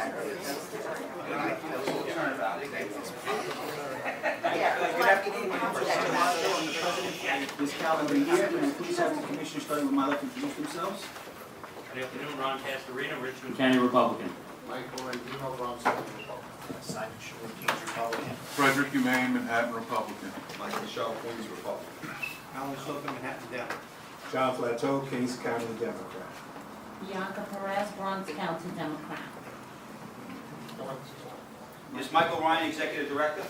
Good afternoon, members of the Marshal and the President this calendar year. Can I please have the commissioners starting with my left introduce themselves? Good afternoon, Ron Castorino, Richmond County Republican. Michael Andino, Bronx County Republican. Simon Shore, Kings Republican. Frederick Humane, Manhattan Republican. Michael Shaw, Queens Republican. Alan Slocum, Manhattan Democrat. John Plateau, Kings County Democrat. Bianca Perez, Bronx County Democrat. Ms. Michael Ryan, Executive Director.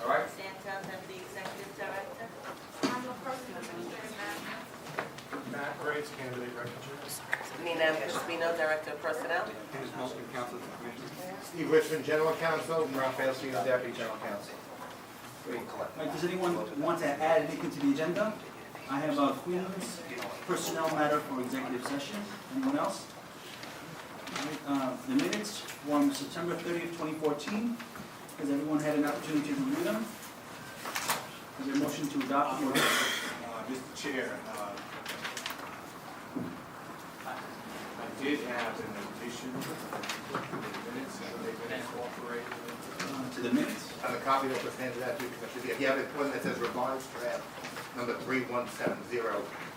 All right. Santos, Deputy Executive Director. Matt Graves, candidate representative. Nina Espino, Director of Personnel. Dennis Malkin, Council to Commissioners. Steve Richmond, General Counsel. Ralph Bailey, Deputy General Counsel. Great. Right, does anyone want to add anything to the agenda? I have a Queens personnel matter for executive session. Anyone else? All right, the minutes from September 30th, 2014. Has everyone had an opportunity to review them? Is there a motion to adopt the order? Mr. Chair, I did have an addition to the minutes, and they've been incorporated into To the minutes? I have a copy that was handed out to you, Commissioner. If you have one that says revised draft, number 3170,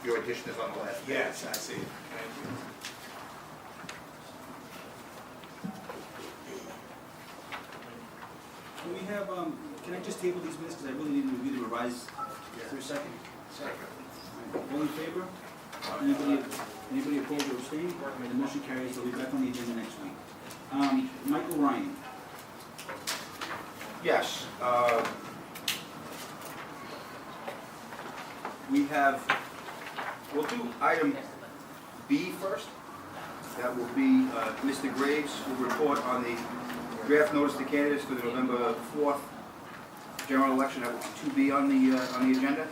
your addition is on the last page. Yes, I see. Thank you. Can we have, can I just table these minutes, because I really need to review the revised, for a second? Second. All in favor? Anybody opposed or abstaining? The motion carries, they'll be back on the agenda next week. Michael Ryan. Yes, we have, we'll do item B first. That will be Mr. Graves will report on the draft notice to candidates for the November 4th general election. That will be 2B on the agenda.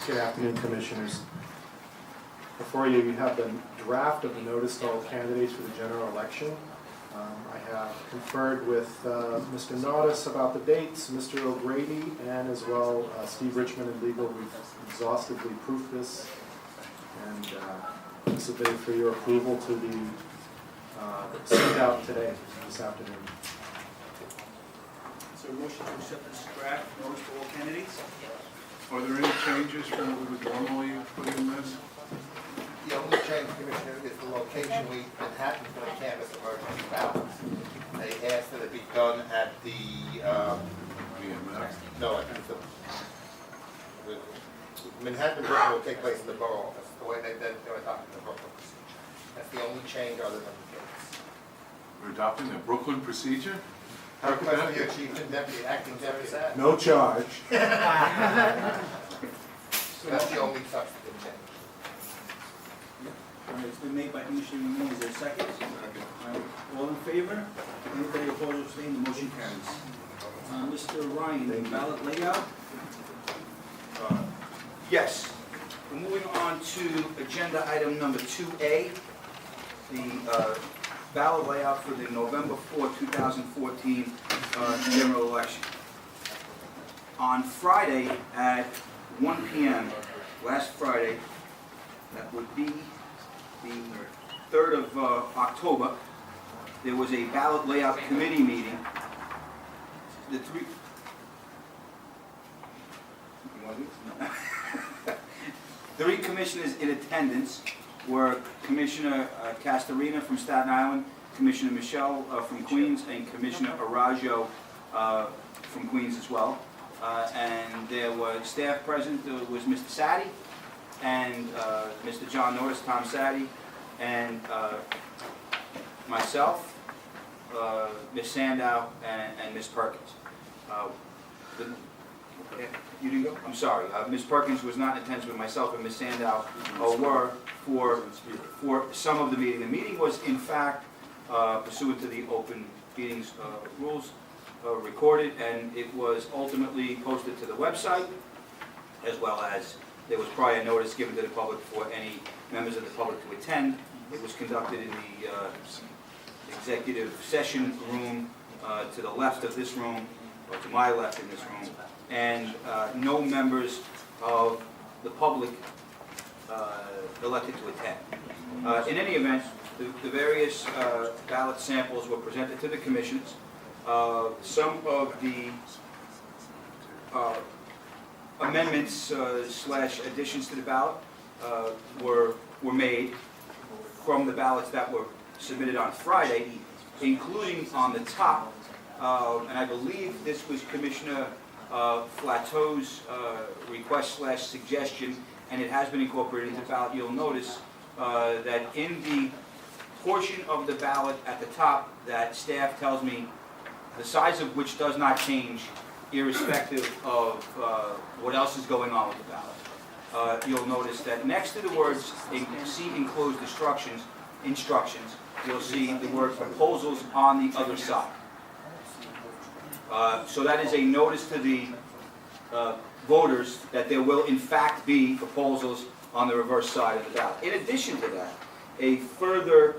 Good afternoon, Commissioners. Before you, you have the draft of the notice to all candidates for the general election. I have conferred with Mr. Naudis about the dates, Mr. O'Grady, and as well Steve Richmond and legal. We've exhaustively proofed this and submitted for your approval to be sent out today, this afternoon. Is there a motion to accept this draft notice for all candidates? Are there any changes from what we would normally put in this? The only change, Commissioner, is the location. Manhattan for the canvas emergency ballots. They asked that it be done at the, BMF? no, I think the Manhattan Brooklyn will take place in the borough office, the way they were adopting the Brooklyn procedure. That's the only change other than the dates. We're adopting the Brooklyn procedure? How could Request that for your be? chief and deputy, acting deputy. No charge. So that's the only substantive change. All right, it's been made by Commissioner Moon. Is there a second? All right, all in favor? Anybody opposed or abstaining? The motion carries. Mr. Ryan, the ballot layout? Yes. We're moving on to agenda item number 2A, the ballot layout for the November 4, 2014 general election. On Friday at 1 p.m., last Friday, that would be the 3rd of October, there was a ballot layout committee meeting. The three... You want to do this? No. 3 commissioners in attendance were Commissioner Castorina from Staten Island, Commissioner Michelle from Queens, and Commissioner Arajo from Queens as well. And there was staff present. There was Mr. Saddy and Mr. John Norris, Tom Saddy, and myself, Ms. Sandow, and Ms. Perkins. You didn't go? I'm sorry. Ms. Perkins was not in attendance, but myself and Ms. Sandow were for some of the meeting. The meeting was, in fact, pursuant to the open meetings rules, recorded, and it was ultimately posted to the website, as well as there was prior notice given to the public for any members of the public to attend. It was conducted in the executive session room to the left of this room, or to my left in this room, and no members of the public elected to attend. In any event, the various ballot samples were presented to the commissioners. Some of the amendments slash additions to the ballot were made from the ballots that were submitted on Friday, including on the top, and I believe this was Commissioner Flateau's request slash suggestion, and it has been incorporated into the ballot. You'll notice that in the portion of the ballot at the top that staff tells me the size of which does not change irrespective of what else is going on with the ballot. You'll notice that next to the words, see enclosed instructions, you'll see the word proposals on the other side. So that is a notice to the voters that there will in fact be proposals on the reverse side of the ballot. In addition to that, a further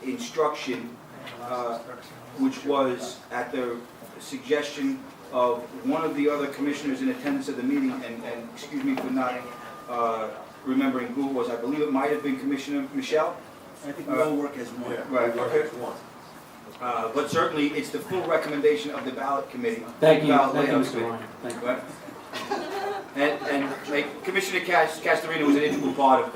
instruction, which was at the suggestion of one of the other commissioners in attendance of the meeting, and excuse me for not remembering who it was, I believe it might have been Commissioner Michelle. I think we all work as one. Right, okay. But certainly, it's the full recommendation of the ballot committee. Thank you, Ballot thank you, layout Mr. committee. Ryan. Thank you. Right. And like, Commissioner Castorino was an integral part of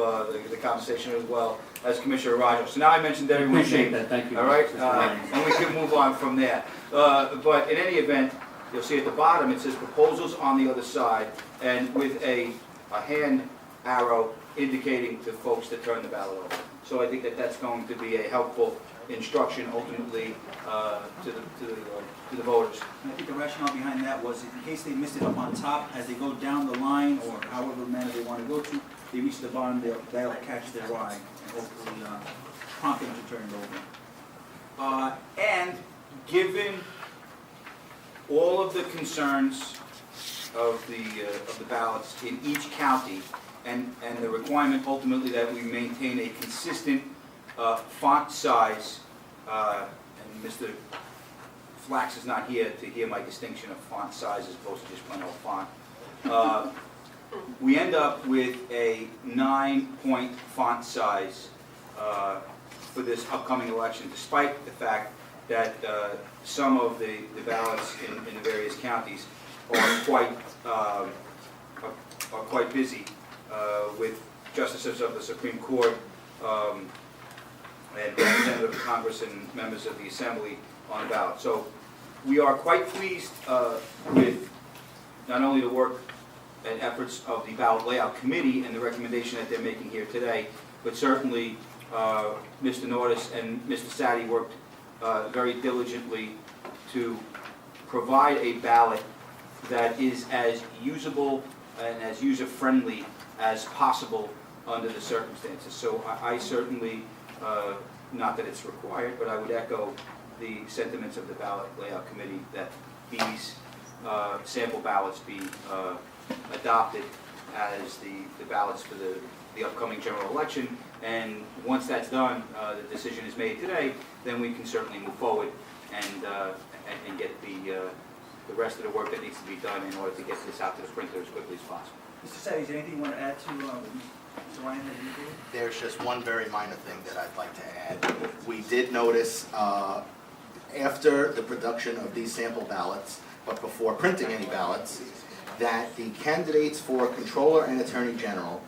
the conversation as well as Commissioner Rogers. So now I mentioned everyone's Appreciate name. that, thank you. All right, Mr. Ryan. and we can move on from there. But in any event, you'll see at the bottom, it says proposals on the other side, and with a hand arrow indicating to folks to turn the ballot over. So I think that that's going to be a helpful instruction ultimately to the voters. And I think the rationale behind that was in case they missed it up on top, as they go down the line or however manner they want to go to, they reach the bottom, they'll catch their eye and hopefully prompt them to turn it over. And given all of the concerns of the ballots in each county and the requirement ultimately that we maintain a consistent font size, and Mr. Flax is not here to hear my distinction of font size as opposed to just plain old font. We end up with a 9-point font size for this upcoming election, despite the fact that some of the ballots in the various counties are quite busy with justices of the Supreme Court and representatives of Congress and members of the Assembly on the ballot. So we are quite pleased with not only the work and efforts of the ballot layout committee and the recommendation that they're making here today, but certainly Mr. Nordis and Mr. Sadi worked very diligently to provide a ballot that is as usable and as user-friendly as possible under the circumstances. So I certainly, not that it's required, but I would echo the sentiments of the ballot layout committee that these sample ballots be adopted as the ballots for the upcoming general election. And once that's done, the decision is made today, then we can certainly move forward and get the rest of the work that needs to be done in order to get this out to the printer as quickly as possible. Mr. Sadi, is there anything you want to add to Mr. Ryan has indicated? There's just one very minor thing that I'd like to add. We did notice after the production of these sample ballots, but before printing any ballots, that the candidates for Controller and Attorney General,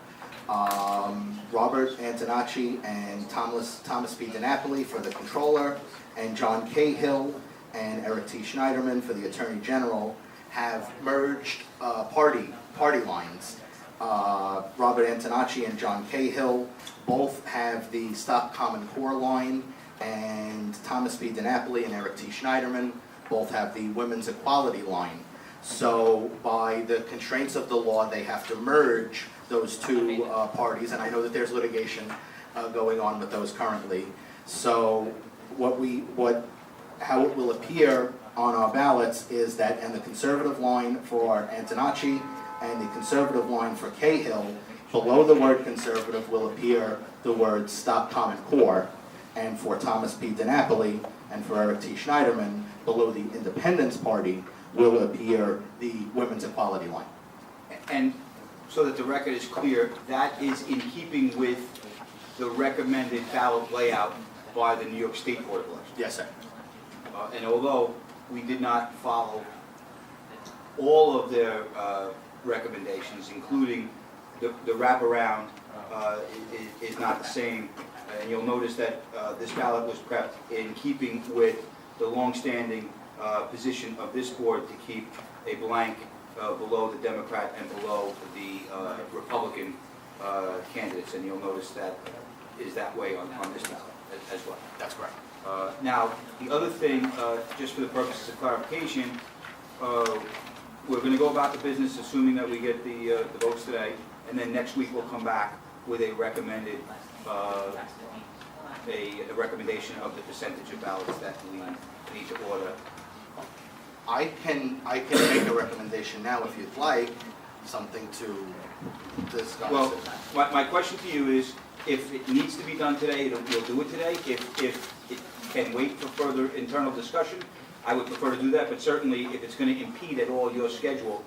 Robert Antonacci and Thomas P. DiNapoli for the Controller, and John Cahill and Eric T. Schneiderman for the Attorney General, have merged party lines. Robert Antonacci and John Cahill both have the Stop Common Core line, and Thomas P. DiNapoli and Eric T. Schneiderman both have the Women's Equality line. So by the constraints of the law, they have to merge those two parties, and I know that there's litigation going on with those currently. So how it will appear on our ballots is that in the conservative line for Antonacci and the conservative line for Cahill, below the word conservative will appear the word Stop Common Core, and for Thomas P. DiNapoli and for Eric T. Schneiderman, below the Independence Party will appear the Women's Equality line. And so that the record is clear, that is in keeping with the recommended ballot layout by the New York State Board of Elections. Yes, sir. And although we did not follow all of their recommendations, including the wraparound is not the same. And you'll notice that this ballot was prepped in keeping with the longstanding position of this board to keep a blank below the Democrat and below the Republican candidates. And you'll notice that is that way on this ballot as well. That's correct. Now, the other thing, just for the purposes of clarification, we're going to go about the business assuming that we get the votes today, and then next week we'll come back with a recommended, a recommendation of the percentage of ballots that we need to order. I can make a recommendation now if you'd like, something to discuss. Well, my question to you is, if it needs to be done today, we'll do it today. If it can wait for further internal discussion, I would prefer to do that, but certainly if it's going to impede at all your schedule,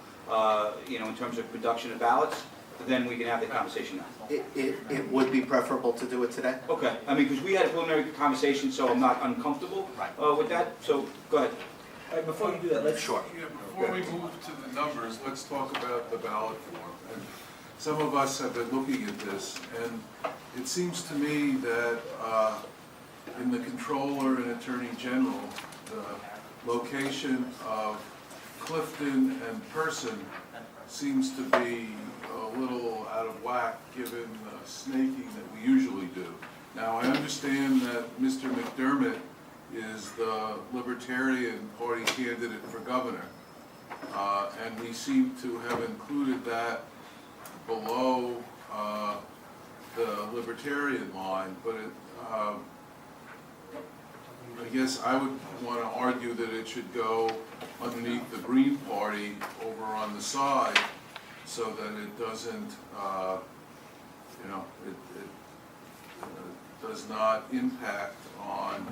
in terms of production of ballots, then we can have the conversation now. It would be preferable to do it today? Okay, I mean, because we had a preliminary conversation, so I'm not uncomfortable with that, so go ahead. All right, before you do that, let's. Sure. Yeah, before we move to the numbers, let's talk about the ballot form. And some of us have been looking at this, and it seems to me that in the Comptroller and Attorney General, the location of Clifton and Person seems to be a little out of whack given the snaking that we usually do. Now, I understand that Mr. McDermott is the Libertarian Party candidate for governor, and we seem to have included that below the Libertarian line, but I guess I would want to argue that it should go underneath the Green Party over on the side so that it doesn't, it does not impact on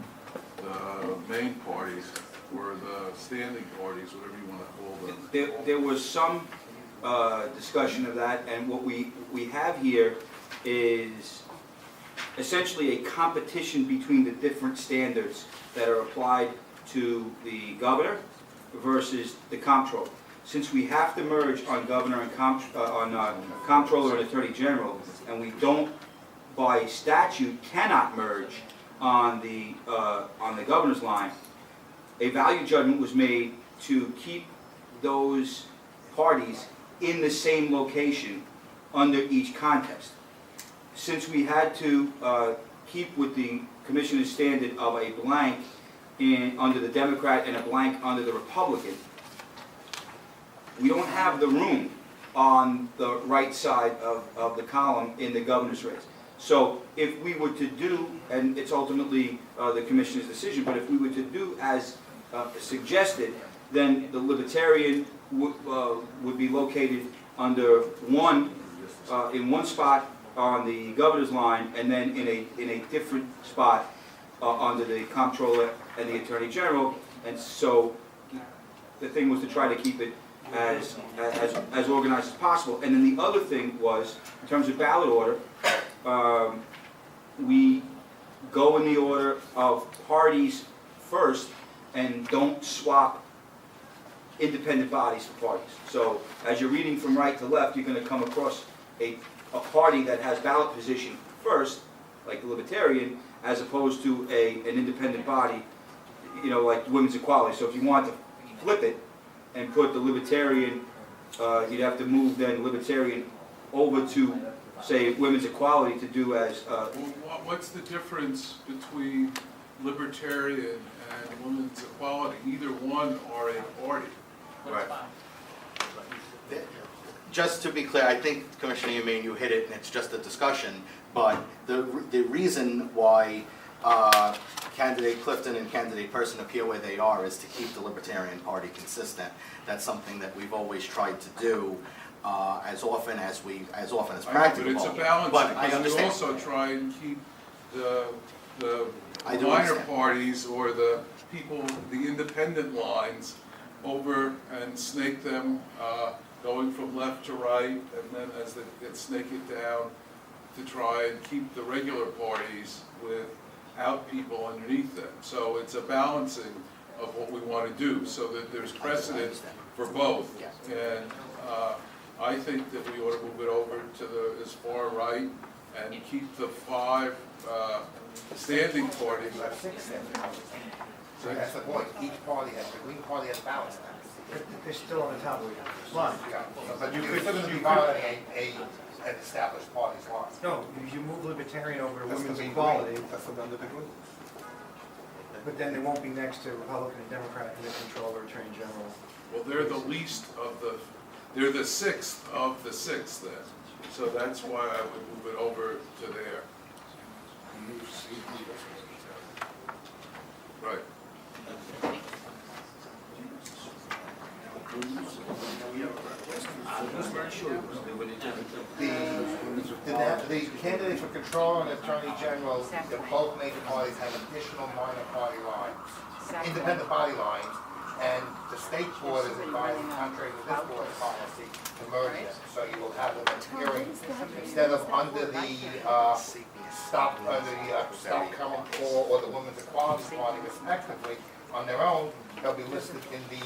the main parties or the standing parties, whatever you want to call them. There was some discussion of that, and what we have here is essentially a competition between the different standards that are applied to the governor versus the comptroller. Since we have to merge on governor and comptroller and attorney general, and we don't, by statute, cannot merge on the governor's line, a value judgment was made to keep those parties in the same location under each contest. Since we had to keep with the commissioner's standard of a blank under the Democrat and a blank under the Republican, we don't have the room on the right side of the column in the governor's race. So if we were to do, and it's ultimately the commissioner's decision, but if we were to do as suggested, then the Libertarian would be located under in one spot on the governor's line, and then in a different spot under the comptroller and the attorney general. And so the thing was to try to keep it as organized as possible. And then the other thing was, in terms of ballot order, we go in the order of parties first and don't swap independent bodies for parties. So as you're reading from right to left, you're going to come across a party that has ballot position first, like the Libertarian, as opposed to an independent body, like Women's Equality. So if you want to flip it and put the Libertarian, you'd have to move then Libertarian over to, say, Women's Equality to do as... What's the difference between Libertarian and Women's Equality? Neither one are a party. Right. Just to be clear, I think, Commissioner Humane, you hit it, and it's just a discussion, but the reason why candidate Clifton and candidate Person appear where they are is to keep the Libertarian Party consistent. That's something that we've always tried to do as often as practicable. But it's a balance, But I because we understand. also try and keep the I do minor understand. parties or the people, the independent lines over and snake them going from left to right, and then as they snake it down to try and keep the regular parties without people underneath them. So it's a balancing of what we want to do, so that there's precedent for both. And I think that we ought to move it over to the, as far right, and keep the 5 standing parties. You have 6 standing parties. So that's the point, each party has, the Green Party has ballots now. They're still on the top line. Yeah, but you're still gonna be violating an established party's laws. No, you move Libertarian over to That's the Women's Green Equality, Party. That's the under the Green. but then they won't be next to Republican and Democrat in the controller, Attorney General. Well, they're the least of the, they're the 6th of the 6 then. So that's why I would move it over to there. Right. The candidates for controller and attorney general, both major parties have additional minor party lines, independent body lines, and the state board is advising, contrary to this board's policy, to merge them. So you will have them appearing, instead of under the Stop Common Core or the Women's Equality Party respectively, on their own, they'll be listed in the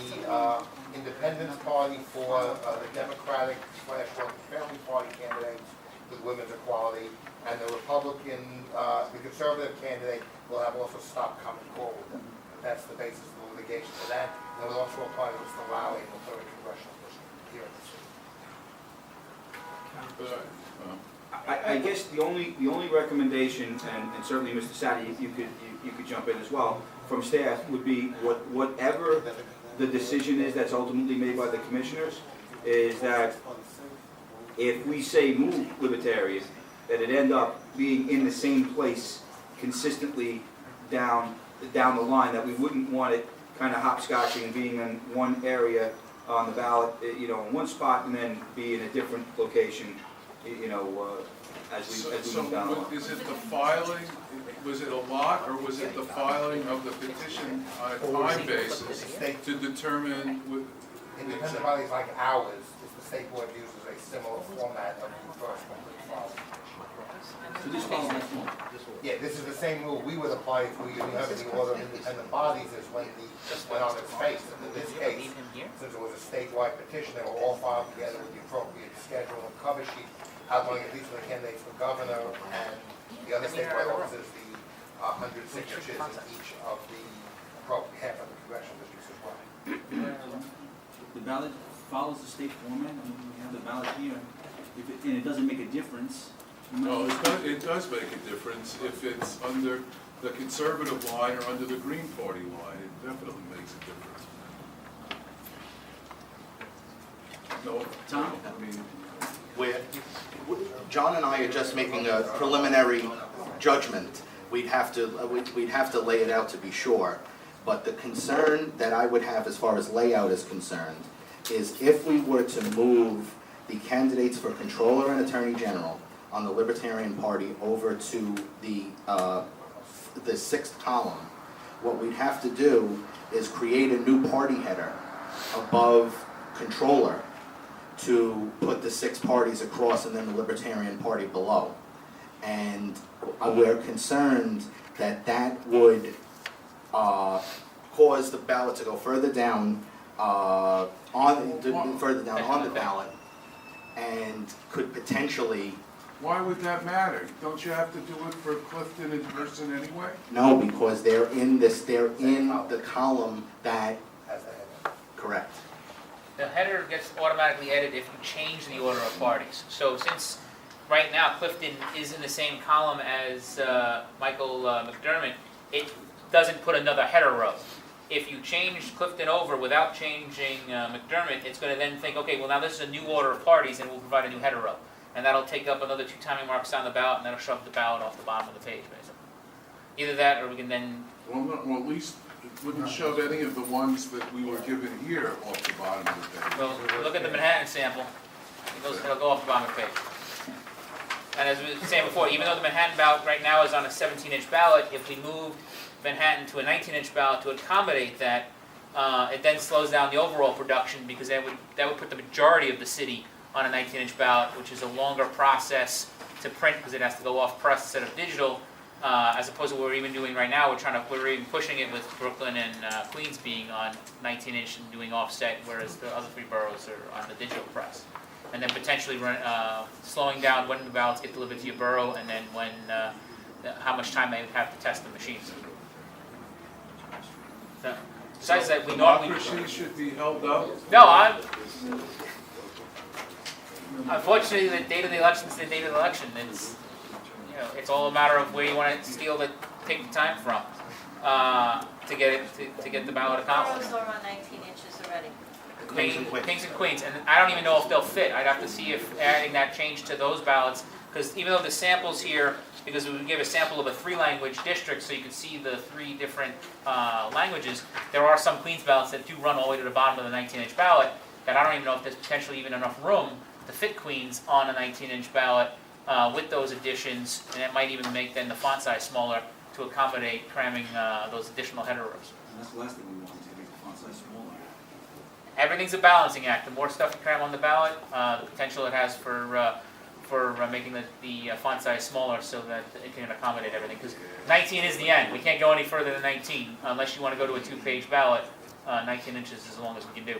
Independence Party for the Democratic / Family Party candidates with women's equality, and the Republican, the conservative candidate will have also Stop Common Core with them. That's the basis of the litigation for that, and it will also apply to Mr. Lally in the 3rd Congressional District here in the city. I guess the only recommendation, and certainly Mr. Sadi, you could jump in as well, from staff would be whatever the decision is that's ultimately made by the commissioners, is that if we say move Libertarian, that it end up being in the same place consistently down the line, that we wouldn't want it kind of hopscotching and being in one area on the ballot, in one spot, and then be in a different location, as we move down the line. Is it the filing, was it a lot, or was it the filing of the petition on a time basis to determine? Independent bodies like ours, the state board uses a similar format of first complete filing. So this follows that form. Yeah, this is the same rule we would apply if we have the order of independent bodies as when just went on its face. And in this case, since it was a statewide petition, they were all filed together with the appropriate schedule and cover sheet, outlining at least for the candidates for governor and the other statewide offices, the 100 signatures in each of the appropriate half of the congressional districts as well. The ballot follows the state format, and we have the ballot here. And it doesn't make a difference. No, it does make a difference if it's under the conservative line or under the Green Party line. It definitely makes a difference. No, Tom? I mean, John and I are just making a preliminary judgment. We'd have to lay it out to be sure. But the concern that I would have as far as layout is concerned is if we were to move the candidates for controller and attorney general on the Libertarian Party over to the 6th column, what we'd have to do is create a new party header above controller to put the 6 parties across and then the Libertarian Party below. And we're concerned that that would cause the ballot to go further down on the ballot, and could potentially. why would that matter? Don't you have to do it for Clifton in person anyway? No, because they're in the column that. As the head. Correct. The header gets automatically edited if you change the order of parties. So since right now Clifton is in the same column as Michael McDermott, it doesn't put another header row. If you change Clifton over without changing McDermott, it's going to then think, okay, well now this is a new order of parties and we'll provide a new header row. And that'll take up another 2 timing marks on the ballot and that'll shove the ballot off the bottom of the page, basically. Either that or we can then... Well, at least it wouldn't shove any of the ones that we were given here off the bottom of the page. Well, look at the Manhattan sample. It'll go off the bottom of the page. And as we were saying before, even though the Manhattan ballot right now is on a 17-inch ballot, if we moved Manhattan to a 19-inch ballot to accommodate that, it then slows down the overall production because that would put the majority of the city on a 19-inch ballot, which is a longer process to print because it has to go off press instead of digital, as opposed to what we're even doing right now. We're even pushing it with Brooklyn and Queens being on 19-inch and doing offset, whereas the other 3 boroughs are on the digital press. And then potentially slowing down when the ballots get delivered to your borough, and then when how much time they have to test the machines. So, besides that, we normally. Democracy should be held up. No, unfortunately, the date of the election is the date of the election. It's, you know, it's all a matter of where you want to take the time from to get it to get the ballot accomplished. Boroughs are on 19 inches already. Kings and Queens, and I don't even know if they'll fit. I'd have to see if adding that change to those ballots, because even though the samples here, because we would give a sample of a 3-language district, so you can see the 3 different languages, there are some Queens ballots that do run all the way to the bottom of the 19-inch ballot, that I don't even know if there's potentially even enough room to fit Queens on a 19-inch ballot with those additions, and it might even make then the font size smaller to accommodate cramming those additional header rows. And that's the last thing we want, to make the font size smaller. Everything's a balancing act. The more stuff you cram on the ballot, the potential it has for making the font size smaller so that it can accommodate everything. Because 19 is the end. We can't go any further than 19 unless you want to go to a 2-page ballot. 19 inches is as long as we can do.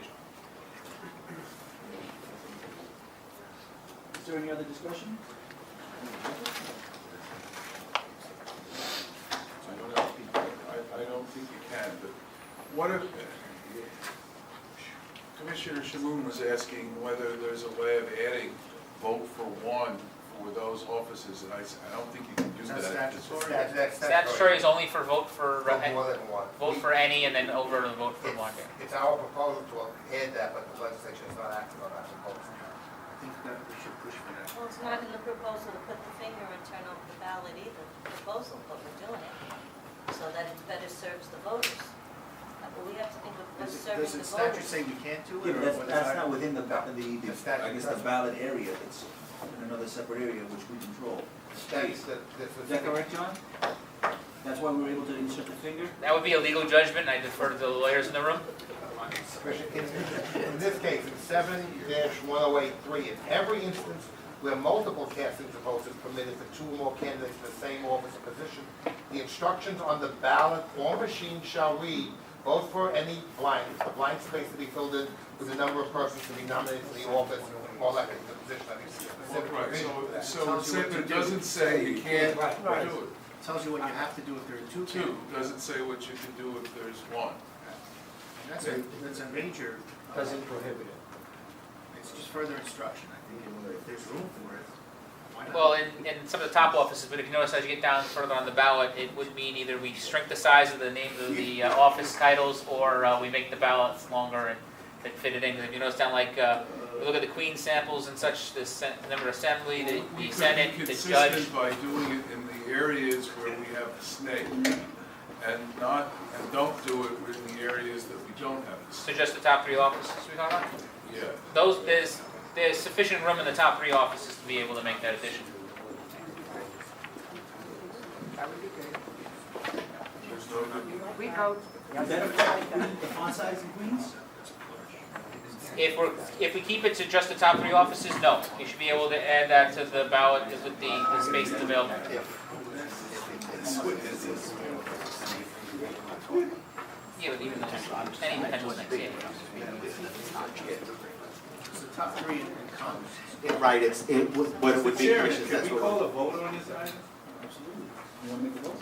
Is there any other discussion? I don't think you can, but what if, Commissioner Shamoon was asking whether there's a way of adding vote for one for those offices, and I said, I don't think you can do that. That's statutory. That's Statutory is only for vote for more than one. vote for any, and then over to vote for one. It's our proposal to add that, but the legislature has not acted on that proposal. I think that we should push for that. Well, it's not in the proposal to put the finger and turn over the ballot either, the proposal, but we're doing it, so that it better serves the voters. But we have to think of what's serving Does the the statute voters. say we can't do Yeah, it? but that's not within the statute I guess the ballot area, it's in another separate area which we control. That's Is that correct, John? That's why we were able to insert the finger? That would be a legal judgment. I defer to the lawyers in the room. In this case, in 7-1083, in every instance where multiple castings of votes is permitted for 2 or more candidates for the same office or position, the instructions on the ballot or machine shall read, vote for any blank, the blank space to be filled in with the number of persons to be nominated for the office or elected to the position. I think it's a specific provision for that. So it doesn't say you can't Right. do it. Tells you what you have to do if there are 2 Two, doesn't say what you can do if there's one. That's a major, doesn't prohibit it. It's just further instruction, I think, and if there's room for it, why not? Well, in some of the top offices, but if you notice as you get down further on the ballot, it would mean either we shrink the size of the name of the office titles, or we make the ballots longer and that fit it in. If you notice down like, we look at the Queen samples and such, the member assembly, the Senate, the judge. Consistent by doing it in the areas where we have the snake, and don't do it in the areas that we don't have the So snake. just the top 3 offices we talking about? Yeah. There's sufficient room in the top 3 offices to be able to make that addition. There's no good. We vote. Does that affect the font size in Queens? If we keep it to just the top 3 offices, no. You should be able to add that to the ballot with the space that's available. Yeah, but even though any potential next year. It's the top 3 in Congress. Right, what it would be, Chairman, Commissioners, can that's we what. call a vote on this item? Absolutely. You want to make a vote?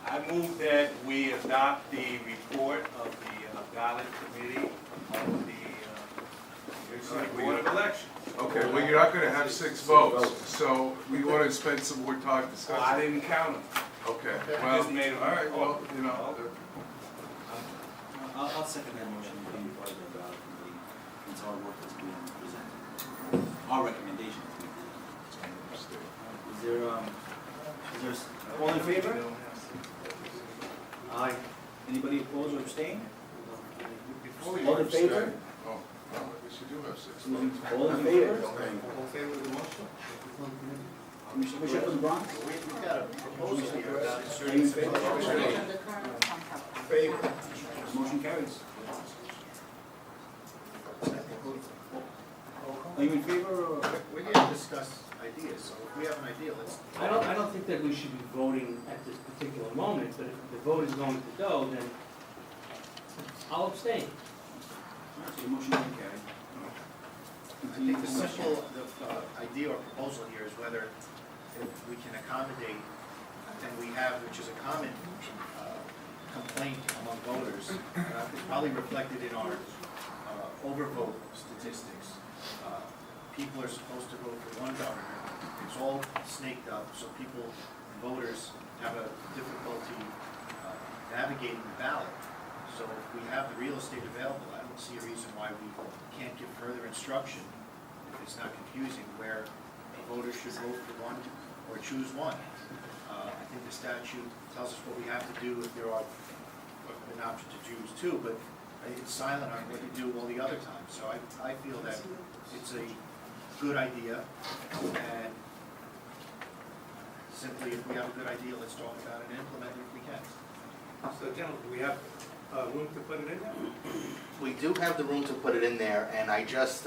I move that we adopt the report of the ballot committee of the Board of Elections. Okay, well, you're not gonna have 6 votes, so we wanna spend some more time Well, I discussing. didn't count them. Okay, I well, just made them. all right, well, you know, I'll second that motion, being part of the ballot committee. It's our work that's being presented. Our recommendation is being presented. Is there, all in favor? Aye. Anybody opposed or abstain? All in favor? oh, I guess you do have 6 All in votes. favor? All in favor of the motion? Commissioner from the Bronx? We've got a proposal here about Are inserting you in space. favor? Motion carries. Roll call? Are you in favor or? We're here to discuss ideas, so if we have an idea, let's. I don't think that we should be voting at this particular moment, but if the vote is going to go, then I'll abstain. Alright, so the motion doesn't carry. I think the simple, idea or proposal here is whether if we can accommodate, and we have, which is a common, complaint among voters, it's probably reflected in our, overvote statistics. People are supposed to vote for one governor, it's all snaked up, so people, voters have a difficulty, navigating the ballot. So if we have the real estate available, I don't see a reason why we can't give further instruction, if it's not confusing, where the voters should vote for one or choose one. I think the statute tells us what we have to do if there are an option to choose two, but it's silent on what you do all the other times. So I feel that it's a good idea, and simply if we have a good idea, let's talk about it and implement it if we can. So gentlemen, do we have room to put it in there? We do have the room to put it in there, and I just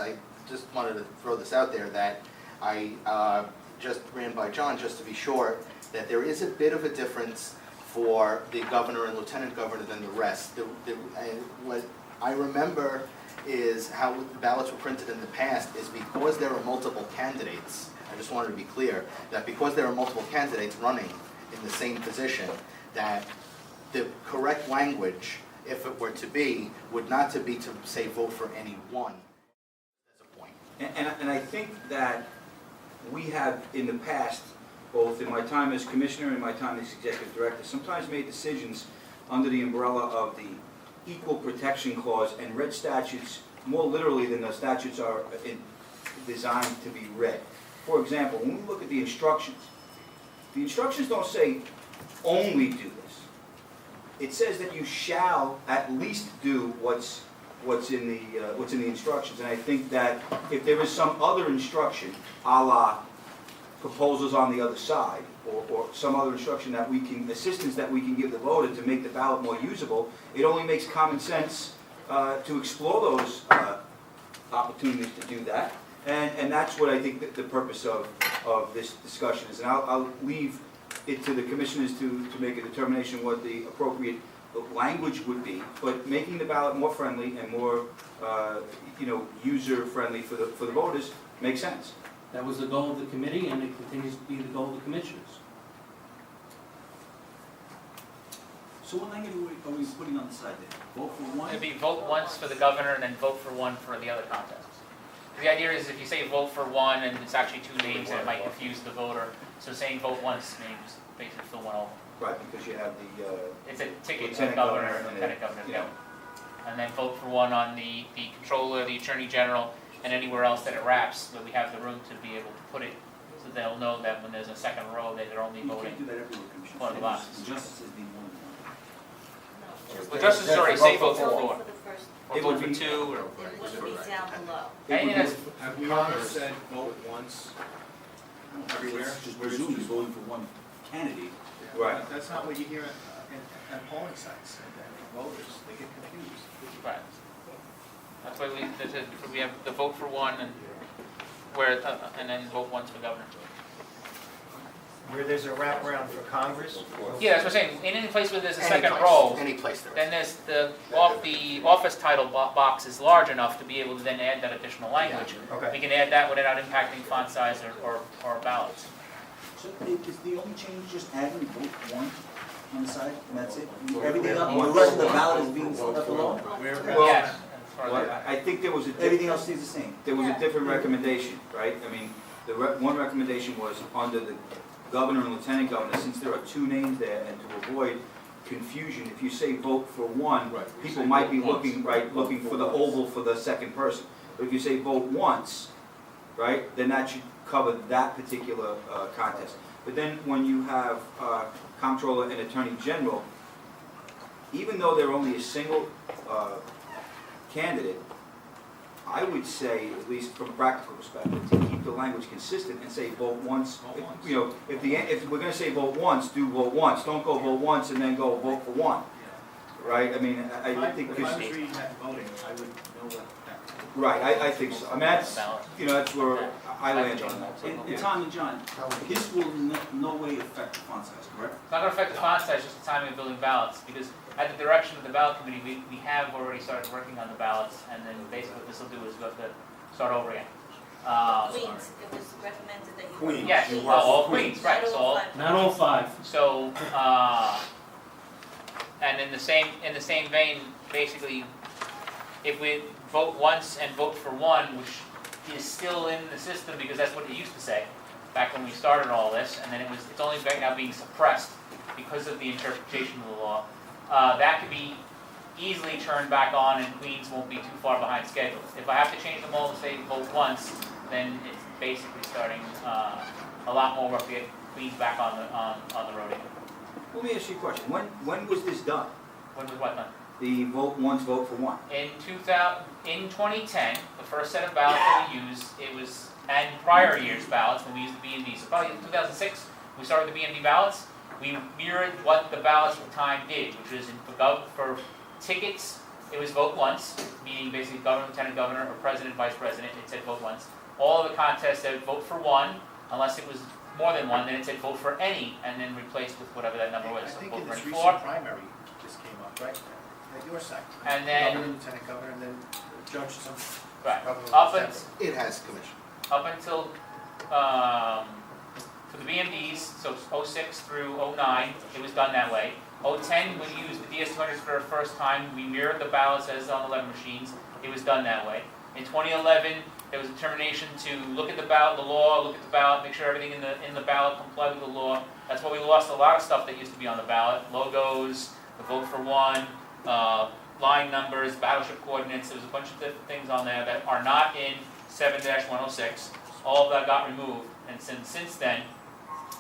wanted to throw this out there that I just ran by John just to be sure that there is a bit of a difference for the governor and lieutenant governor than the rest. And what I remember is how the ballots were printed in the past is because there are multiple candidates. I just wanted to be clear that because there are multiple candidates running in the same position, that the correct language, if it were to be, would not to be to say vote for any one. That's a point. And I think that we have in the past, both in my time as commissioner and my time as executive director, sometimes made decisions under the umbrella of the Equal Protection Clause and read statutes more literally than the statutes are designed to be read. For example, when we look at the instructions don't say only do this. It says that you shall at least do what's in the instructions. And I think that if there is some other instruction, a la proposals on the other side, or some other instruction that we can, assistance that we can give the voter to make the ballot more usable, it only makes common sense to explore those opportunities to do that. And that's what I think the purpose of this discussion is. And I'll leave it to the commissioners to make a determination what the appropriate language would be, but making the ballot more friendly and more user-friendly for the voters makes sense. That was the goal of the committee, and it continues to be the goal of the commissioners. So what language are we putting on the side there? Vote for one? It'd be vote once for the governor and then vote for one for the other contests. The idea is if you say vote for one and it's actually two names, it might confuse the voter. So saying vote once means basically fill one over. Right, because you have the, It's a ticket to Lieutenant governor governor and and lieutenant governor. you know. And then vote for one on the controller, the attorney general, and anywhere else that it wraps, that we have the room to be able to put it, so they'll know that when there's a second row, that they're only You voting. can't do that everywhere, Commissioner. One of the boxes. The justices need more than one. Well, justices already say vote for Vote four, for the first, or It vote would for be- two, or it would be down below. anything that's, Have Congress said vote once everywhere? It's just presumed he's voting for one candidate. Right. That's not what you hear at polling sites, and voters, they get confused. right. That's why we have the vote for one and where, and then vote once for governor. Where there's a wraparound for Congress? Yeah, that's what I'm saying, in any place where there's a Any second place, row, Any place there is. then there's the office title box is large enough to be able to then add that additional language. Okay. We can add that without impacting font size or ballots. So is the only change just adding vote one on the side, and that's it? Everything else, the rest of the ballot is being left alone? Well, Yes, as far as well, that. I think there was a Everything else stays the same? There was a different recommendation, right? I mean, one recommendation was under the governor and lieutenant governor, since there are two names there, and to avoid confusion, if you say vote for one, Right, you people say might vote be once. looking for the oval for the second person. But if you say vote once, right, then that should cover that particular contest. But then when you have comptroller and attorney general, even though they're only a single candidate, I would say, at least from a practical perspective, to keep the language consistent and say vote once. Vote once. You know, if we're gonna say vote once, do vote once. Don't go vote once and then go vote for one, right? I mean, I think. If I was reading that voting, I would know what that Right, I think so. I mean, that's, ballot. you know, that's where I land on that. And Tommy, John, this will no way affect the font size, correct? It's not gonna affect the font size, just the timing of building ballots, because at the direction of the ballot committee, we have already started working on the ballots, and then basically what this will do is go to start over again. Queens, it was recommended that you. Queens. Yes, You all work Queens, right, so all, Not all five. so, and in the same vein, basically, if we vote once and vote for one, which is still in the system, because that's what it used to say, back when we started all this, and then it's only right now being suppressed because of the interpretation of the law, that could be easily turned back on, and Queens won't be too far behind schedule. If I have to change them all to say vote once, then it's basically starting a lot more work to get Queens back on the road again. Let me ask you a question. When was this done? When was what done? The vote once, vote for one? In 2010, the first set of ballots that we used, it was, and prior years' ballots, when we used the B&B, so probably in 2006, we started the B&B ballots, we mirrored what the ballots at the time did, which was for tickets, it was vote once, meaning basically governor, lieutenant governor, or president, vice president, it said vote once. All of the contests said vote for one, unless it was more than one, then it said vote for any, and then replaced with whatever that number was. I So think vote in for this any recent four, primary, this came up, right? At your side. And then- Governor, lieutenant governor, and then judge some. right, governor, up lieutenant. until, It has, Commissioner. up until, for the BMDs, so 06 through 09, it was done that way. 010, when we used the DS200s for the first time, we mirrored the ballots as on the letter machines, it was done that way. In 2011, there was a determination to look at the ballot, the law, look at the ballot, make sure everything in the ballot complied with the law. That's why we lost a lot of stuff that used to be on the ballot, logos, the vote for one, line numbers, battleship coordinates, there's a bunch of different things on there that are not in 7-106. All of that got removed, and since then,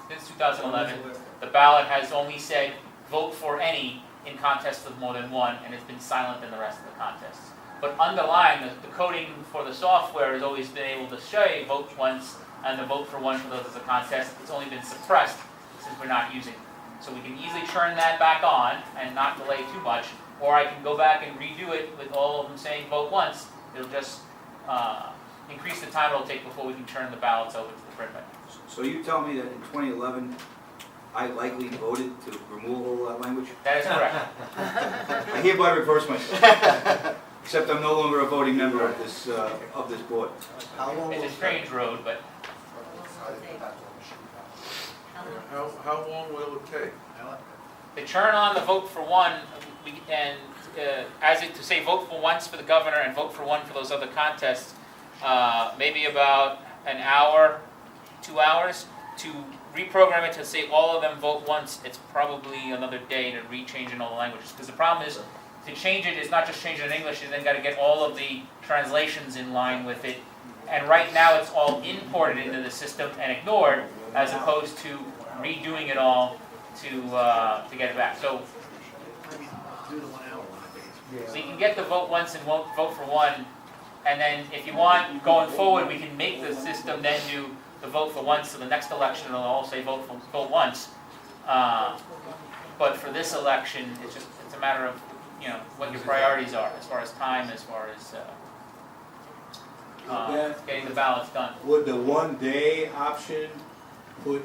since 2011, the ballot has only said vote for any in contests of more than one, and it's been silent in the rest of the contests. But underlying, the coding for the software has always been able to say vote once and the vote for one for those as a contest. It's only been suppressed since we're not using it. So we can easily turn that back on and not delay too much, or I can go back and redo it with all of them saying vote once. It'll just increase the time it'll take before we can turn the ballots over to the print bank. So you tell me that in 2011, I likely voted to remove all that language? That is correct. I hereby reverse myself. Except I'm no longer a voting member of this board. How long It's a strange road, but How long will it take? to turn on the vote for one, to say vote for once for the governor and vote for one for those other contests, maybe about an hour, 2 hours. To reprogram it to say all of them vote once, it's probably another day to rechange in all the languages. Because the problem is, to change it is not just change it in English, you then got to get all of the translations in line with it. And right now it's all imported into the system and ignored, as opposed to redoing it all to get it back. So Do the 1 hour one. So you can get the vote once and vote for one, and then if you want, going forward, we can make the system then do the vote for once, so the next election it'll all say vote once. But for this election, it's a matter of, what your priorities are, as far as time, as far as getting the ballots done. Would the 1 day option put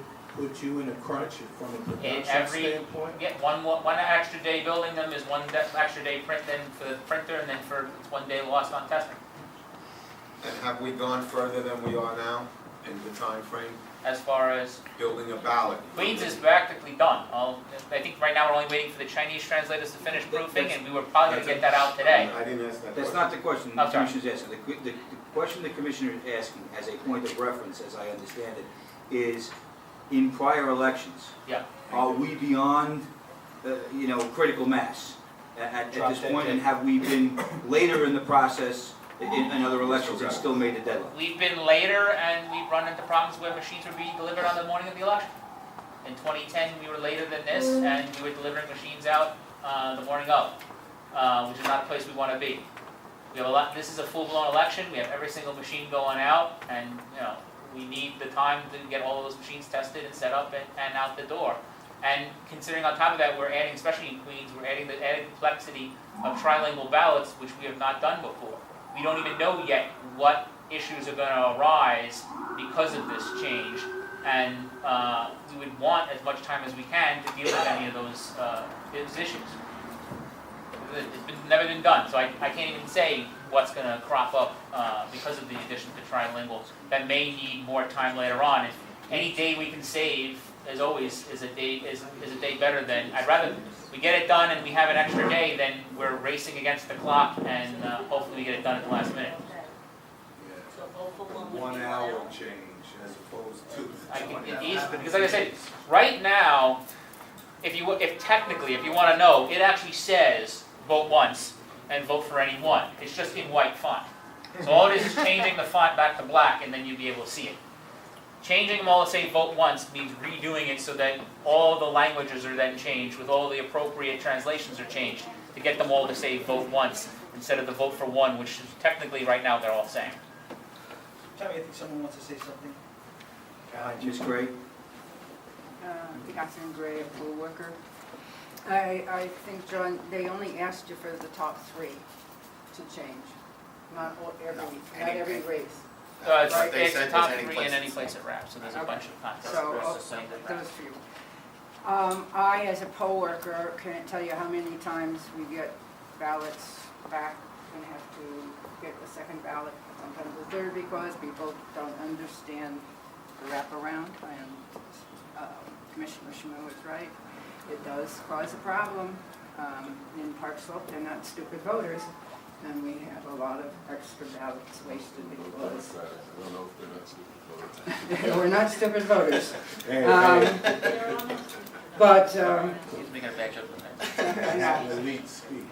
you in a crunch from a production standpoint? Get one extra day building them is one extra day print then for the printer, and then for 1 day lost on testing. And have we gone further than we are now in the time frame, As far as building a ballot? Queens is practically done. I think right now we're only waiting for the Chinese translators to finish proofing, and we were probably going to get that out today. I didn't ask that That's question. not the question the I'm sorry. Commissioner's asking. The question the Commissioner is asking, as a point of reference, as I understand it, is in prior elections, Yeah. are we beyond, critical mass at this point? And have we been later in the process in other elections and still made the deadline? We've been later, and we've run into problems where machines were being delivered on the morning of the election. In 2010, we were later than this, and we were delivering machines out the morning of, which is not a place we want to be. We have a lot. This is a full-blown election. We have every single machine going out, and we need the time to get all of those machines tested and set up and out the door. And considering on top of that, we're adding, especially in Queens, we're adding the added complexity of trilingual ballots, which we have not done before. we don't even know yet what issues are gonna arise because of this change. And we would want as much time as we can to deal with any of those issues. Never been done, so I can't even say what's gonna crop up because of the addition to trilingual that may need more time later on. And any day we can save, as always, is a day better than, I'd rather we get it done and we have an extra day than we're racing against the clock and hopefully we get it done at the last minute. So vote for one would be 1 hour change as opposed to. Because like I said, right now, if technically, if you wanna know, it actually says vote once and vote for any one. It's just in white font. So all it is changing the font back to black and then you'll be able to see it. Changing them all to say vote once means redoing it so that all the languages are then changed with all the appropriate translations are changed to get them all to say vote once instead of the vote for one, which is technically right now they're all saying. Tammy, I think someone wants to say something. Ms. Gray? Catherine Gray, a pool worker. I think, John, they only asked you for the top 3 to change, not every race. It's the top 3 in any place it wraps, so there's a bunch of contests. So, those few. I, as a poll worker, can't tell you how many times we get ballots back and have to get a second ballot, sometimes a third, because people don't understand the wraparound, and Commissioner Schmoo is right. It does cause a problem. In Park Slope, they're not stupid voters, and we have a lot of extra ballots wasted because I don't know if they're not stupid voters. we're not stupid voters. But He's making a bad joke with that.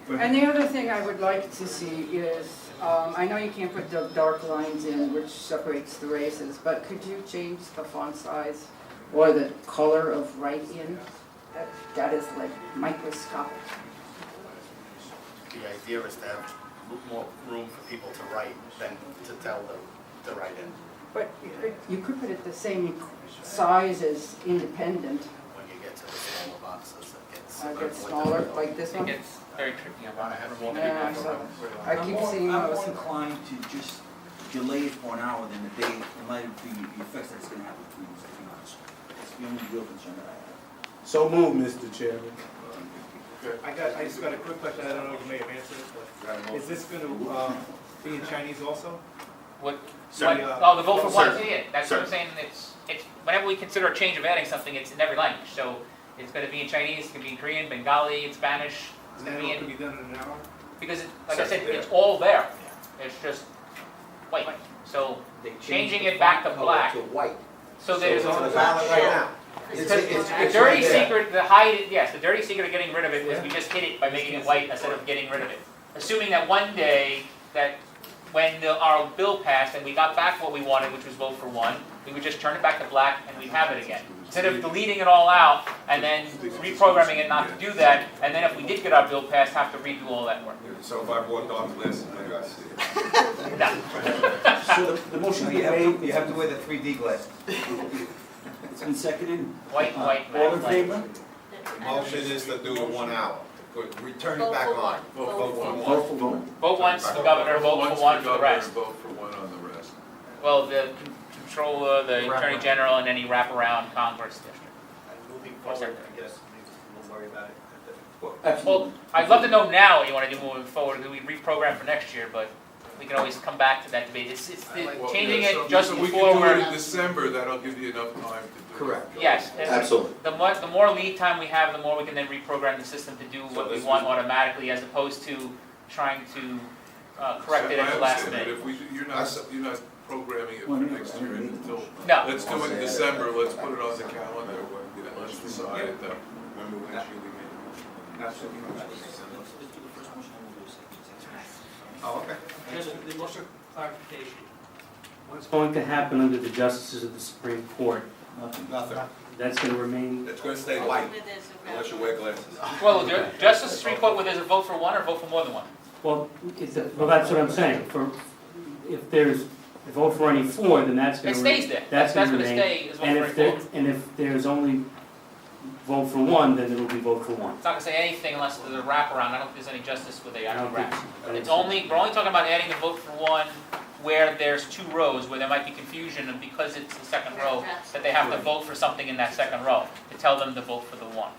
and the other thing I would like to see is, I know you can't put the dark lines in which separates the races, but could you change the font size or the color of write-in? That is like microscopic. The idea is to have more room for people to write than to tell them to write in. But you could put it the same size as independent. When you get to the smaller boxes, it Gets smaller, like this It one. gets very tricky about it. Yeah, so I keep seeing I'm those. more inclined to just delay it for an hour than a day in light of the effects that it's gonna have with students, to be honest. That's the only real concern that I have. So moved, Mr. Chairman. I just got a quick question, I don't know if you may have answered it, but is this gonna be in Chinese also? What, Sorry, the vote for one, sir. yeah, that's what I'm saying, it's, whenever we consider a change of adding something, it's in every language, so it's gonna be in Chinese, it's gonna be in Korean, Bengali, in Spanish, it's And gonna that be all in, could be done in an hour? because like I said, it's all there, it's just white, so changing it back to black, white. so there's. It's on the ballot right now. Because the dirty secret, the dirty secret of getting rid of it was we just hid it by making it white instead of getting rid of it. Assuming that one day, that when our bill passed and we got back what we wanted, which was vote for one, we would just turn it back to black and we'd have it again. Instead of deleting it all out and then reprogramming it not to do that, and then if we did get our bill passed, have to redo all that work. So if I bought dark glasses, maybe I see it. No. So the motion we have, You have to wear the 3D glasses. it's been seconded. White, All in favor? Motion is to do the 1 hour. Return it Vote back for on. one. Vote for one. Vote for one. Vote once for the governor, vote for one for the rest. Vote for one on the rest. Well, the controller, the attorney general, and any wraparound Congress district. And moving forward, I guess, we'll worry about it. Absolutely. Well, I'd love to know now what you want to do moving forward. Do we reprogram for next year? But we can always come back to that debate. It's Well, changing yeah, so- it just so before we can do we're. it in December, that'll give you enough time to do it. Correct. Yes. and Absolutely. The more lead time we have, the more we can then reprogram the system to do what we this want was- automatically, as opposed to trying to correct it I at the last understand, minute. but if you're not programming it for Well, no, next I year don't need until, No. let's do it in December, let's put it on the calendar, and let's decide it then. Remember when she made the motion? Absolutely. Oh, okay. Just a clarification. What's going to happen under the justices of the Supreme Court? Nothing. That's going to remain, It's gonna stay white, Where there's a unless you wear glasses. Well, just the Supreme Court, whether there's a vote for one or vote for more than one. well, that's what I'm saying. If there's a vote for any four, then that's going It to. stays there. That's That's going going to to remain. stay as vote for any four. And if there's only vote for one, then it'll be vote for one. It's not gonna say anything unless there's a wraparound. I don't think there's any justice with a I don't think wrap. so. I don't It's think only, we're only talking about adding the vote for one where there's two rows, where there might be confusion, and because it's the second row, that they have to vote for something in that second row, to tell them to vote for the one.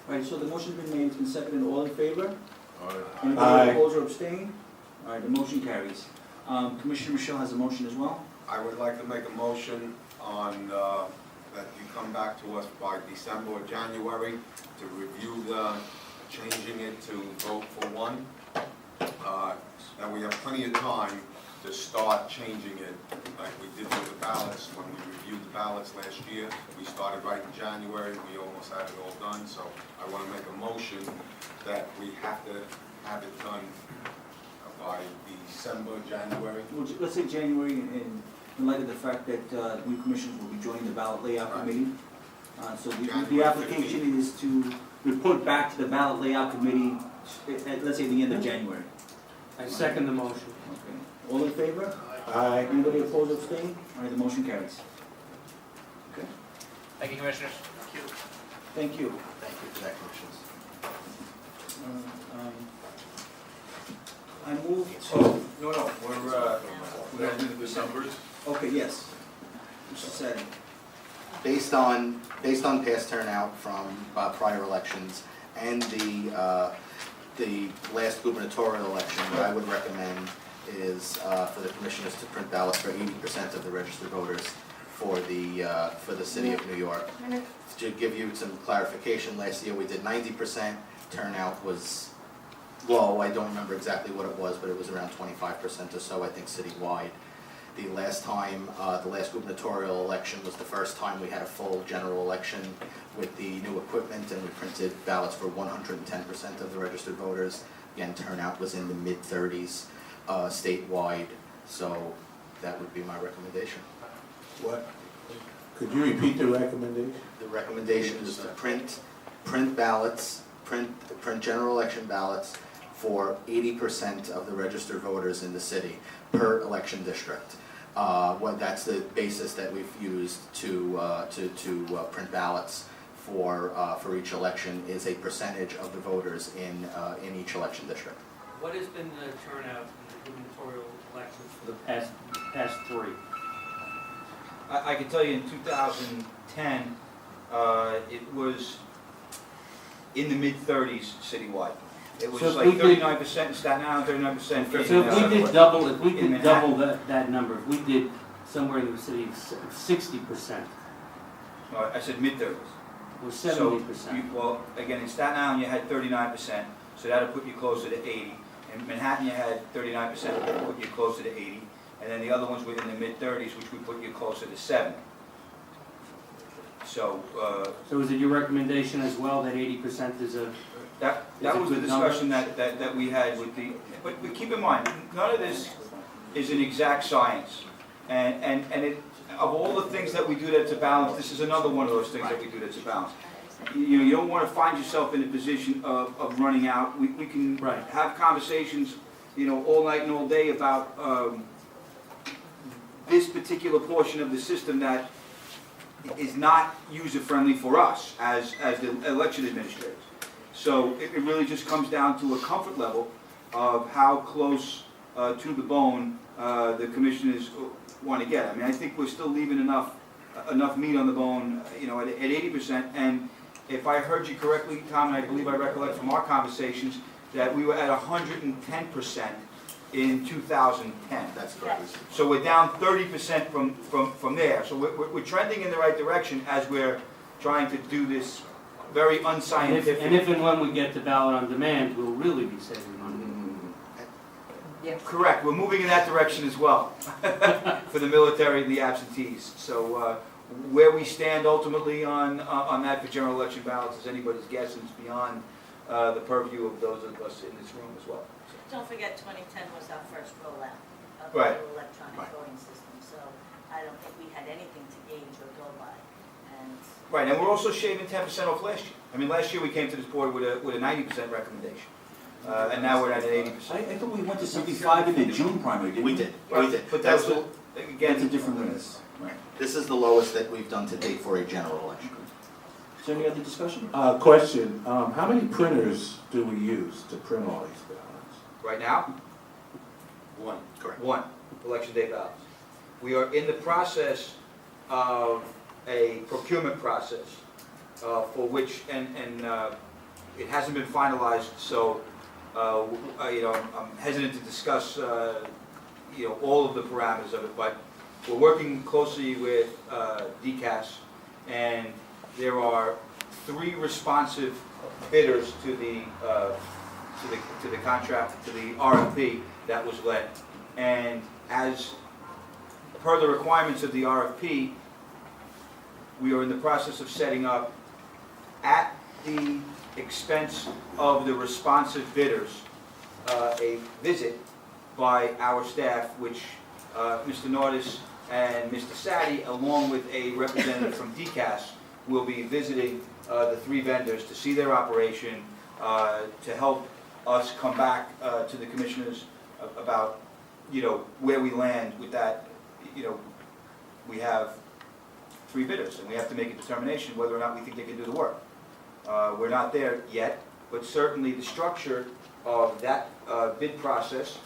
All right, so the motion's been made, it's been seconded, all in favor? All right. Anybody oppose or abstain? All right, the motion carries. Commissioner Michelle has a motion as well. I would like to make a motion on, that you come back to us by December or January to review the, changing it to vote for one. And we have plenty of time to start changing it, like we did with the ballots, when we reviewed the ballots last year. We started right in January, we almost had it all done, so I want to make a motion that we have to have it done by December, January. Well, let's say January, in light of the fact that new commissioners will be joining the ballot layout committee. So the January application is to report back to the ballot layout committee at, let's say, the end of January. I second the motion. Okay. All in favor? Aye. Anybody opposed or abstain? All right, the motion carries. Thank you, Commissioners. Thank you. Thank you for that, Commissioners. I move to, No, we're gonna do the Decembers. okay, yes. Mr. Sadie. Based on past turnout from prior elections and the last gubernatorial election, what I would recommend is for the commissioners to print ballots for 80% of the registered voters for the city of New York. To give you some clarification, last year we did 90%, turnout was low, I don't remember exactly what it was, but it was around 25% or so, I think, citywide. The last time, the last gubernatorial election was the first time we had a full general election with the new equipment, and we printed ballots for 110% of the registered voters. Again, turnout was in the mid-30s statewide, so that would be my recommendation. What? Could you repeat the recommendation? The recommendation is to print ballots, print general election ballots for 80% of the registered voters in the city per election district. That's the basis that we've used to print ballots for each election, is a percentage of the voters in each election district. What has been the turnout in the gubernatorial elections for the past three? I can tell you in 2010, it was in the mid-30s citywide. It was So if like we did- 39% in Staten Island, 39% in. So if we did double, in Manhattan. that number, if we did somewhere in the vicinity of 60%, No, I said mid-30s. or So 70%. well, again, in Staten Island, you had 39%, so that'll put you closer to 80. In Manhattan, you had 39%, which would put you closer to 80. And then the other ones were in the mid-30s, which would put you closer to 70. So, So is it your recommendation as well that 80% is a, that Is it was the good number? discussion that we had with the, but keep in mind, none of this is an exact science. And it, of all the things that we do that's a balance, this is another one of those things that we do that's a balance. You don't want to find yourself in a position of running out. We can Right. have conversations, all night and all day about this particular portion of the system that is not user-friendly for us as the election administrators. So it really just comes down to a comfort level of how close to the bone the commissioners want to get. I mean, I think we're still leaving enough meat on the bone, at 80%. And if I heard you correctly, Tom, and I believe I recollect from our conversations, that we were at 110% in 2010. That's correct. So we're down 30% from there. So we're trending in the right direction as we're trying to do this very unscientific. and if and when we get to ballot on demand, we'll really be saving money. Correct, we're moving in that direction as well, for the military and the absentees. So where we stand ultimately on that for general election ballots is anybody's guess, and it's beyond the purview of those of us in this room as well. Don't forget 2010 was our first rollout of Right. the new electronic voting system, so I don't think we had anything to gauge or go by. And Right, and we're also shaving 10% off last year. I mean, last year we came to this board with a 90% recommendation, and now we're at an 80%. I thought we went to 75 in the June primary, didn't we? We did. But that's, That's again, That's a different limit. Right. This is the lowest that we've done to date for a general election. Is there any other discussion? Question, how many printers do we use to print all these ballots? Right now, One, correct. one, election day ballots. We are in the process of a procurement process for which, and it hasn't been finalized, so, I'm hesitant to discuss, all of the parameters of it, but we're working closely with DCAS, and there are 3 responsive bidders to the contract, to the RFP that was led. And as per the requirements of the RFP, we are in the process of setting up, at the expense of the responsive bidders, a visit by our staff, which Mr. Nordis and Mr. Sadi, along with a representative from DCAS, will be visiting the 3 vendors to see their operation, to help us come back to the commissioners about, where we land with that. We have 3 bidders, and we have to make a determination whether or not we think they can do the work. We're not there yet, but certainly the structure of that bid process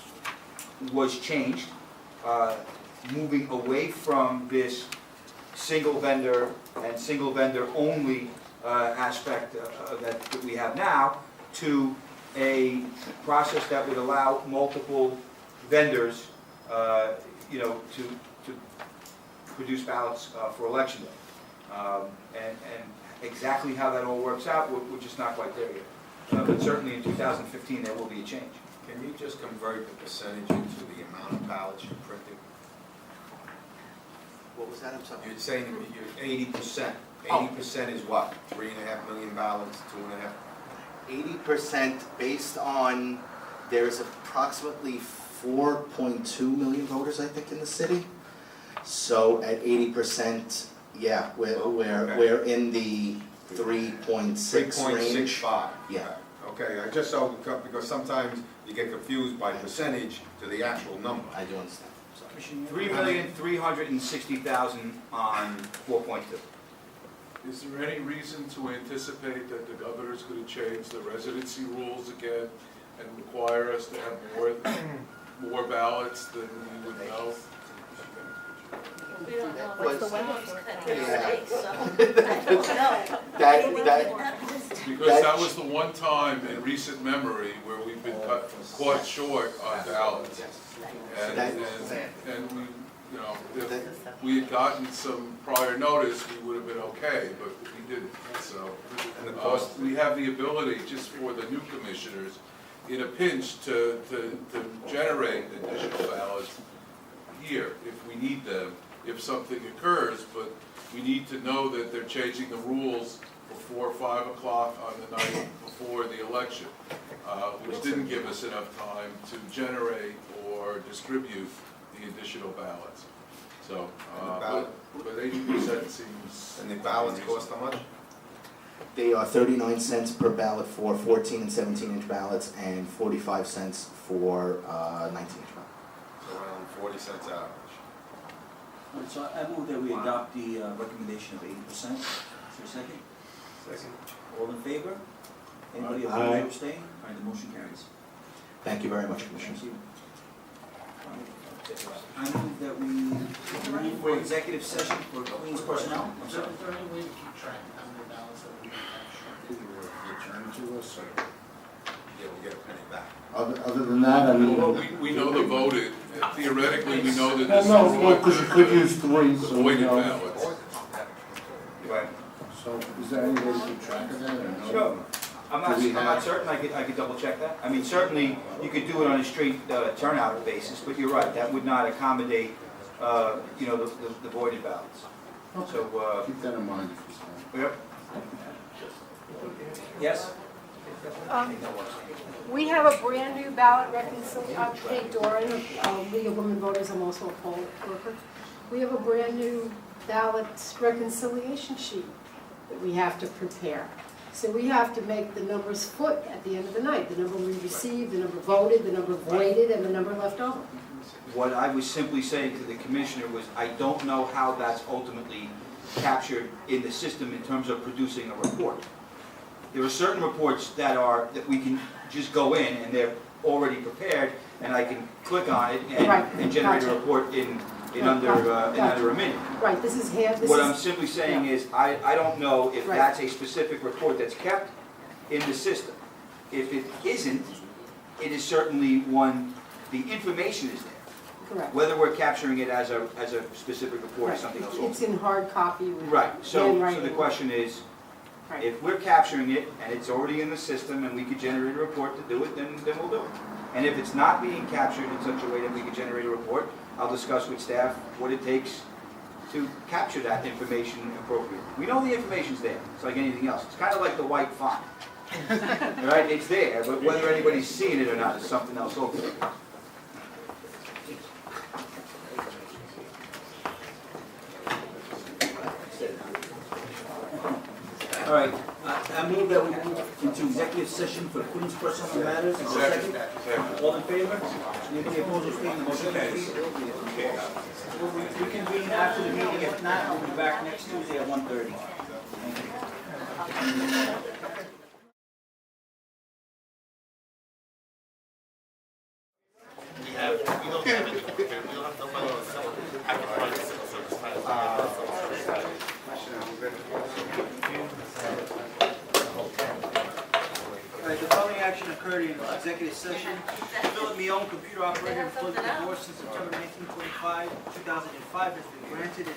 was changed, moving away from this single vendor and single vendor only aspect that we have now, to a process that would allow multiple vendors, to produce ballots for election day. And exactly how that all works out, we're just not quite there yet. But certainly in 2015, there will be a change. Can you just convert the percentage into the amount of ballots you printed? What was that, I'm sorry? You're saying you're 80%. 80% is what? 3.5 million ballots, 2.5? 80% based on, there's approximately 4.2 million voters, I think, in the city. So at 80%, yeah, we're in the 3.6 range. 3.65. Yeah. Okay, I just saw, because sometimes you get confused by percentage to the actual number. I do understand. 3,360,000 on 4.2. Is there any reason to anticipate that the governor's going to change the residency rules again and require us to have more ballots than we would know? We don't know What's what's the going weather on, I don't know. Because that was the one time in recent memory where we've been caught short on ballots. And we, if we had gotten some prior notice, we would have been okay, but we didn't. So we have the ability, just for the new commissioners, in a pinch, to generate additional ballots here if we need them, if something occurs, but we need to know that they're changing the rules before 5 o'clock on the night before the election, which didn't give us enough time to generate or distribute the additional ballots. So, but 80% seems... And the ballots cost how much? They are 39 cents per ballot for 14 and 17-inch ballots, and 45 cents for 19-inch ballots. So around 40 cents average. All right, so I move that we adopt the recommendation of 80%. Is there a second? Second. All in favor? Anybody Aye. opposed or abstain? All right, the motion carries. Thank you very much, Commissioners. Thank you. I move that we move for executive session for Queens personnel. I'm sorry. Is there any way to keep track of how many ballots that we have? Return to us, or yeah, we get a penny back. Other than that, I mean. Well, we know the voted. Theoretically, we know that this is No, because you could use 3, so voided you know. ballots. Right. So is there any way to keep track of that or no? Sure. I'm Do we not have- certain, I could double check that. I mean, certainly, you could do it on a straight turnout basis, but you're right, that would not accommodate, the voided ballots. So, Keep that in mind if you can. yep. Yes? We have a brand-new ballot reconciliation, I'm Kate Doran, League of Women Voters, I'm also a poll worker. We have a brand-new ballot reconciliation sheet that we have to prepare. So we have to make the numbers foot at the end of the night, the number we received, the number voted, the number voided, and the number left over. What I was simply saying to the commissioner was, I don't know how that's ultimately captured in the system in terms of producing a report. There are certain reports that we can just go in and they're already prepared, and I can click on it Right, and generate a gotcha. report in Right, under gotcha. a minute. Right, this is hand, this What is. I'm simply saying is, I don't know if Right. that's a specific report that's kept in the system. If it isn't, it is certainly one, the information is there. Correct. Whether we're capturing it as a specific report or Right. something else. It's in hard copy with Right, so the handwriting. question is, Right. if we're capturing it and it's already in the system and we could generate a report to do it, then we'll do it. And if it's not being captured in such a way that we could generate a report, I'll discuss with staff what it takes to capture that information appropriately. We know the information's there, it's like anything else. It's kind of like the white font. All right, it's there, but whether anybody's seeing it or not is something else altogether. All right, I move that we move into executive session for police personnel matters. Is there a second? All in favor? Anybody opposed or abstaining? The motion carries. We'll reconvene after the meeting. If not, we'll be back next Tuesday at 1:30. Thank you. All right, the following action occurred in executive session. Philip Mion, computer operator, employed with the board since September 1925, 2005, has been granted an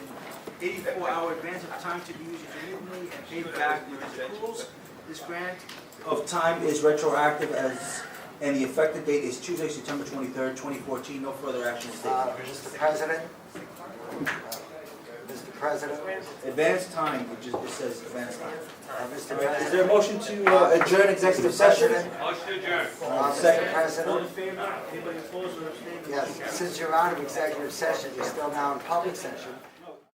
84-hour advance of time to be used intermittently and paid back during his accruals. This grant of time is retroactive and the effective date is Tuesday, September 23rd, 2014. No further action is taken. Mr. President, Mr. President, Advance time, it says advance time. Mr. All right, is President. there a motion to adjourn executive session? Motion adjourned. Second. Mr. President. All in favor? Anybody opposed or abstaining? Yes, since you're out of executive session, you're still now in public session.